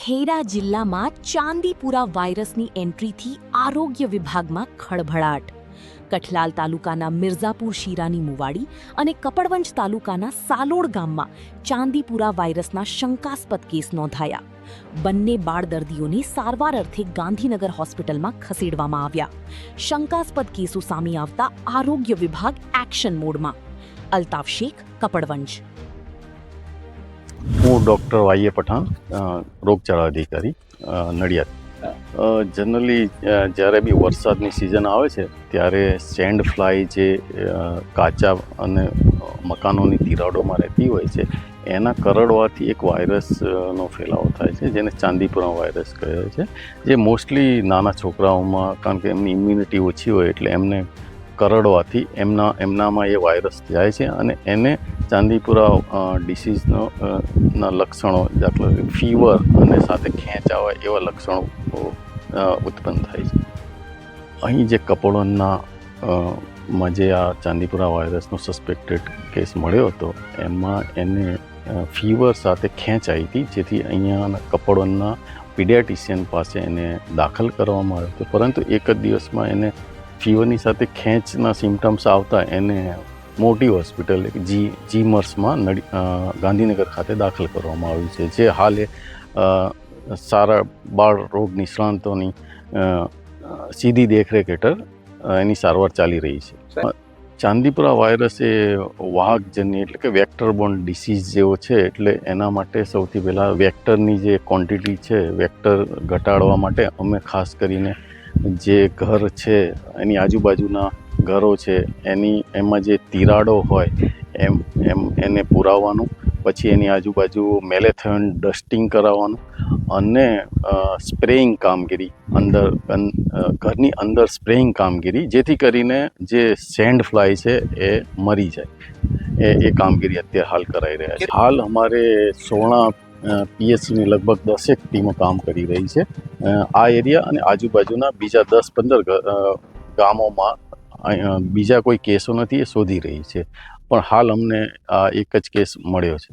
ખેડા જિલ્લામાં ચાંદીપુરા વાયરસની એન્ટ્રીથી આરોગ્ય વિભાગમાં ખળભળાટ. કઠલાલ તાલુકાના મિર્ઝાપુર શીરાની મુવાડી અને કપડવંજ તાલુકાના સાલોડ ગામમાં ચાંદીપુરા વાયરસના શંકાસ્પદ કેસ નોંધાયા. બંને બાળ દર્દીઓને સારવાર અર્થે ગાંધીનગર હોસ્પિટલમાં ખસેડવામાં આવ્યા. શંકાસ્પદ કેસો સામે આવતા આરોગ્ય વિભાગ એક્શન મોડમાં. અલ્તાફ શેખ, કપડવંજ. હું ડૉક્ટર વાય એ પઠાણ, રોગચાળા અધિકારી, નડિયાદ. જનરલી જ્યારે બી વરસાદની સિઝન આવે છે ત્યારે સેન્ડ ફ્લાય જે કાચા અને મકાનોની તિરાડોમાં રહેતી હોય છે એના કરડવાથી એક વાયરસનો ફેલાવો થાય છે જેને ચાંદીપુરા વાયરસ કહે છે, જે મોસ્ટલી નાના છોકરાઓમાં, કારણ કે એમની ઇમ્યુનિટી ઓછી હોય એટલે એમને કરડવાથી એમનામાં એ વાયરસ જાય છે અને એને ચાંદીપુરા ડિસીઝના લક્ષણો, દાખલા કે ફીવર અને સાથે ખેંચાવા એવા લક્ષણો ઉત્પન્ન થાય છે. અહીં જે કપડવંજના માં જે આ ચાંદીપુરા વાયરસનો સસ્પેક્ટેડ કેસ મળ્યો હતો એમાં એને ફીવર સાથે ખેંચ આવી હતી, જેથી અહીંયાના કપડવંજના પીડિયાટિશિયન પાસે એને દાખલ કરવામાં આવ્યો હતો. પરંતુ એક જ દિવસમાં એને ફીવરની સાથે ખેંચના સિમ્ટમ્સ આવતા એને મોટી હોસ્પિટલ જીમર્સમાં ગાંધીનગર ખાતે દાખલ કરવામાં આવ્યું છે, જે હાલે સારા બાળ રોગ નિષ્ણાંતોની સીધી દેખરેખ હેઠળ એની સારવાર ચાલી રહી છે. ચાંદીપુરા વાયરસ એ વાહકજન્ય એટલે કે વેક્ટર બોર્ન ડિસીઝ જેવો છે, એટલે એના માટે સૌથી પહેલાં વેક્ટરની જે ક્વોન્ટિટી છે, વેક્ટર ઘટાડવા માટે અમે ખાસ કરીને જે ઘર છે એની આજુબાજુના ઘરો છે એમાં જે તિરાડો હોય એને પુરાવવાનું, પછી એની આજુબાજુ મેલેથોન ડસ્ટિંગ કરાવવાનું અને સ્પ્રેઇંગ કામગીરી ઘરની અંદર સ્પ્રેઇંગ કામગીરી, જેથી કરીને જે સેન્ડ ફ્લાય છે એ મરી જાય. એ કામગીરી અત્યારે હાલ કરાઈ રહ્યા છે. હાલ અમારે 16 પીએચસીની લગભગ 10 ટીમો કામ કરી રહી છે આ એરિયા અને આજુબાજુના બીજા 10-15 ગામોમાં. બીજા કોઈ કેસો નથી એ શોધી રહી છે, પણ હાલ અમને આ એક જ કેસ મળ્યો છે.